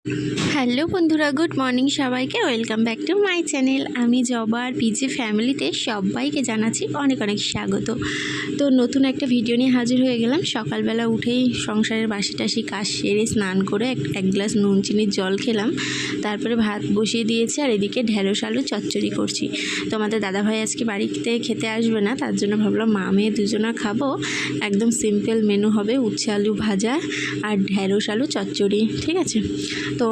Hello বন্ধুরা, good morning সবাইকে। Welcome back to my channel. আমি জবা আর পিজে ফ্যামিলিতে সবাইকে জানাচ্ছি অনেক অনেক স্বাগত। তো নতুন একটা ভিডিও নিয়ে হাজির হয়ে গেলাম। সকালবেলা উঠেই সংসারের বাসি টাসি কাজ সেরে স্নান করে এক গ্লাস নুন চিনির জল খেলাম। তারপরে ভাত বসিয়ে দিয়েছি আর এদিকে ঢেঁড়স আলু চচ্চড়ি করছি। তো আমাদের দাদাভাই আজকে বাড়িতে খেতে আসবে না, তার জন্য ভাবলাম মা মেয়ে দুজনা খাবো। একদম সিম্পল মেনু হবে, উচ্ছে আলু ভাজা আর ঢেঁড়স আলু চচ্চড়ি, ঠিক আছে। তো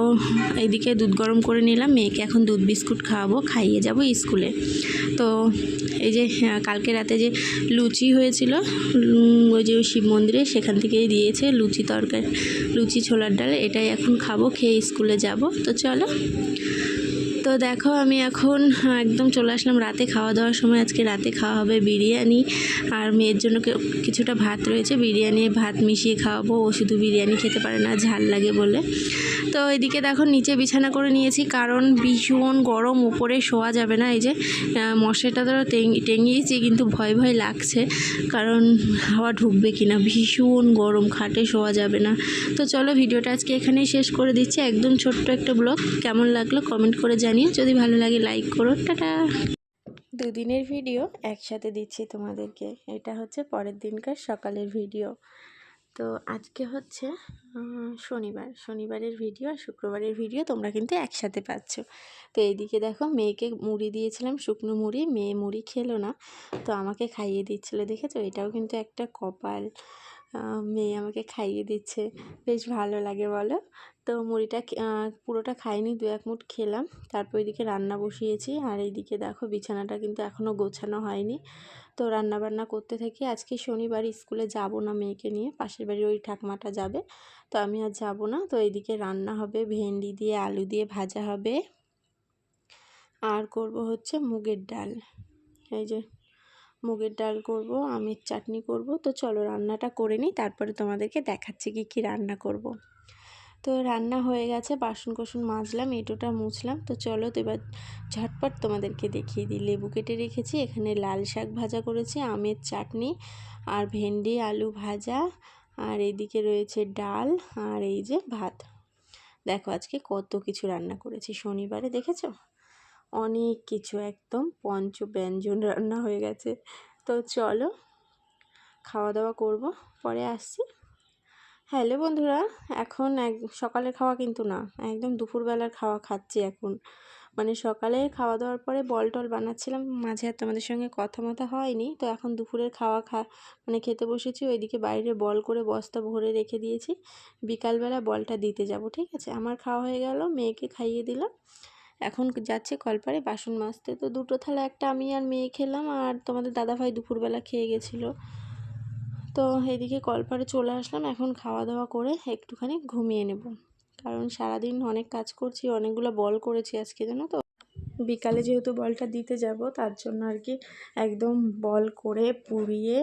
এইদিকে দুধ গরম করে নিলাম, মেয়েকে এখন দুধ বিস্কুট খাওয়াবো, খাইয়ে যাব স্কুলে। তো এই যে কালকে রাতে যে লুচি হয়েছিল ওই যে শিব মন্দিরে, সেখান থেকেই দিয়েছে লুচি তরকারি, লুচি ছোলার ডাল, এটাই এখন খাবো, খেয়ে স্কুলে যাব। তো চলো। তো দেখো আমি এখন একদম চলে আসলাম রাতে খাওয়া দাওয়ার সময়। আজকে রাতে খাওয়া হবে বিরিয়ানি, আর মেয়ের জন্য কিছুটা ভাত রয়েছে, বিরিয়ানি ভাত মিশিয়ে খাওয়াবো। ও শুধু বিরিয়ানি খেতে পারে না, ঝাল লাগে বলে। তো এদিকে দেখো নিচে বিছানা করে নিয়েছি, কারণ ভীষণ গরম, উপরে শোয়া যাবে না। এই যে মশারিটা তো টেঙিয়েছি, কিন্তু ভয় ভয় লাগছে, কারণ হাওয়া ঢুকবে কিনা, ভীষণ গরম, খাটে শোয়া যাবে না। তো চলো ভিডিওটা আজকে এখানেই শেষ করে দিচ্ছি। একদম ছোট্ট একটা ব্লগ, কেমন লাগলো কমেন্ট করে জানিও, যদি ভালো লাগে লাইক করো। টাটা। দুদিনের ভিডিও একসাথে দিচ্ছি তোমাদেরকে। এটা হচ্ছে পরের দিনকার সকালের ভিডিও। তো আজকে হচ্ছে শনিবারের ভিডিও আর শুক্রবারের ভিডিও তোমরা কিন্তু একসাথে পাচ্ছ। তো এইদিকে দেখো মেয়েকে মুড়ি দিয়েছিলাম, শুকনো মুড়ি, মেয়ে মুড়ি খেলো না, তো আমাকে খাইয়ে দিচ্ছিলো, দেখেছো? এটাও কিন্তু একটা কপাল, মেয়ে আমাকে খাইয়ে দিচ্ছে, বেশ ভালো লাগে বলো। তো মুড়িটা পুরোটা খাইনি, 2-1 মুঠ খেলাম। তারপর এদিকে রান্না বসিয়েছি, আর এইদিকে দেখো বিছানাটা কিন্তু এখনও গোছানো হয়নি। তো রান্না বান্না করতে থাকি। আজকে শনিবার, স্কুলে যাব না মেয়েকে নিয়ে, পাশের বাড়ির ওই ঠাকমাটা যাবে, তো আমি আর যাব না। তো এইদিকে রান্না হবে ভেন্ডি দিয়ে আলু দিয়ে ভাজা হবে, আর করব হচ্ছে মুগের ডাল। এই যে মুগের ডাল করব, আমের চাটনি করব। তো চলো রান্নাটা করে নিই, তারপরে তোমাদেরকে দেখাচ্ছি কি রান্না করব। তো রান্না হয়ে গেছে, বাসন কোসন মাজলাম, এঁটোটা মুছলাম। তো চলো তো এবার ঝটপট তোমাদেরকে দেখিয়ে দিই। লেবু কেটে রেখেছি, এখানে লাল শাক ভাজা করেছি, আমের চাটনি, আর ভেন্ডি আলু ভাজা, আর এইদিকে রয়েছে ডাল, আর এই যে ভাত। দেখো আজকে কত কিছু রান্না করেছি শনিবারে, দেখেছো? অনেক কিছু, একদম পঞ্চব্যঞ্জন রান্না হয়ে গেছে। তো চলো খাওয়া দাওয়া করব, পরে আসছি। হ্যালো বন্ধুরা, এখন সকালের খাওয়া কিন্তু না, একদম দুপুরবেলার খাওয়া খাচ্ছি এখন। মানে সকালে খাওয়া দাওয়ার পরে বল টল বানাচ্ছিলাম, মাঝে আর তোমাদের সঙ্গে কথা হয়নি। তো এখন দুপুরের খাওয়া মানে খেতে বসেছি। ওইদিকে বাইরে বল করে বস্তা ভরে রেখে দিয়েছি, বিকালবেলা বলটা দিতে যাব, ঠিক আছে? আমার খাওয়া হয়ে গেল, মেয়েকে খাইয়ে দিলাম, এখন যাচ্ছে কলপারে বাসন মাজতে। তো 2টো থালা, একটা আমি আর মেয়ে খেলাম, আর তোমাদের দাদাভাই দুপুরবেলা খেয়ে গেছিলো। তো এদিকে কলপারে চলে আসলাম, এখন খাওয়া দাওয়া করে একটুখানি ঘুমিয়ে নেব, কারণ সারাদিন অনেক কাজ করছি, অনেকগুলো বল করেছি আজকে, জানো তো। বিকালে যেহেতু বলটা দিতে যাব, তার জন্য আর কি একদম বল করে পুড়িয়ে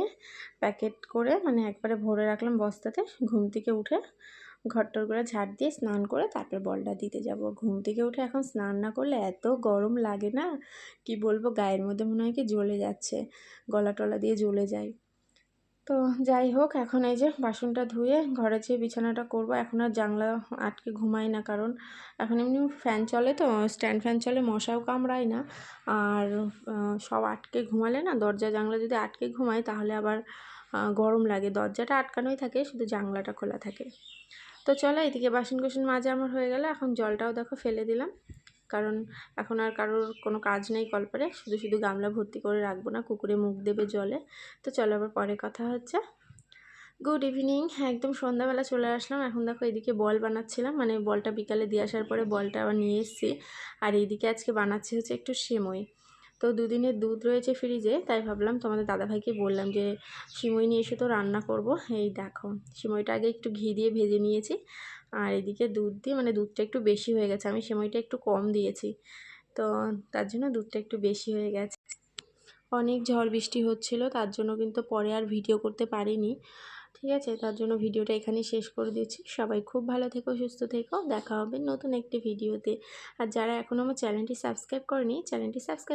প্যাকেট করে মানে একবারে ভরে রাখলাম বস্তাতে। ঘুম থেকে উঠে ঘরটর করে ঝাড় দিয়ে স্নান করে তারপর বলটা দিতে যাব। ঘুম থেকে উঠে এখন স্নান না করলে এত গরম লাগে না, কি বলবো, গায়ের মধ্যে মনে হয় কি জ্বলে যাচ্ছে, গলা টলা দিয়ে জ্বলে যায়। তো যাই হোক, এখন এই যে বাসনটা ধুয়ে ঘরে যেয়ে বিছানাটা করব। এখন আর জানলা আটকে ঘুমাই না, কারণ এখন এমনি ফ্যান চলে, তো স্ট্যান্ড ফ্যান চলে, মশাও কামড়ায় না। আর সব আটকে ঘুমালে না, দরজা জানলা যদি আটকে ঘুমায় তাহলে আবার গরম লাগে। দরজাটা আটকানোই থাকে, শুধু জানলাটা খোলা থাকে। তো চলো, এদিকে বাসন কোসন মাজা আমার হয়ে গেল, এখন জলটাও দেখো ফেলে দিলাম, কারণ এখন আর কারোর কোনো কাজ নেই কলপারে, শুধু গামলা ভর্তি করে রাখবো না, কুকুরে মুখ দেবে জলে। তো চলো আবার পরে কথা হচ্ছে। গুড ইভিনিং, একদম সন্ধ্যাবেলা চলে আসলাম। এখন দেখো এদিকে বল বানাচ্ছিলাম, মানে বলটা বিকালে দিয়ে আসার পরে বলটা আবার নিয়ে এসেছি। আর এইদিকে আজকে বানাচ্ছি হচ্ছে একটু সিমই। তো দুদিনের দুধ রয়েছে ফ্রিজে, তাই ভাবলাম তোমাদের দাদাভাইকে বললাম যে সিমই নিয়ে এসে তো রান্না করব। এই দেখো সিমইটা আগে একটু ঘি দিয়ে ভেজে নিয়েছি, আর এদিকে দুধ দিয়ে, মানে দুধটা একটু বেশি হয়ে গেছে, আমি সিমইটা একটু কম দিয়েছি, তো তার জন্য দুধটা একটু বেশি হয়ে গেছে। অনেক ঝড় বৃষ্টি হচ্ছিল, তার জন্য কিন্তু পরে আর ভিডিও করতে পারিনি, ঠিক আছে? তার জন্য ভিডিওটা এখানেই শেষ করে দিচ্ছি। সবাই খুব ভালো থেকো, সুস্থ থেকো, দেখা হবে নতুন একটি ভিডিওতে। আর যারা এখনও আমার চ্যানেলটি সাবস্ক্রাইব করেনি, চ্যানেলটি সাবস্ক্রাইব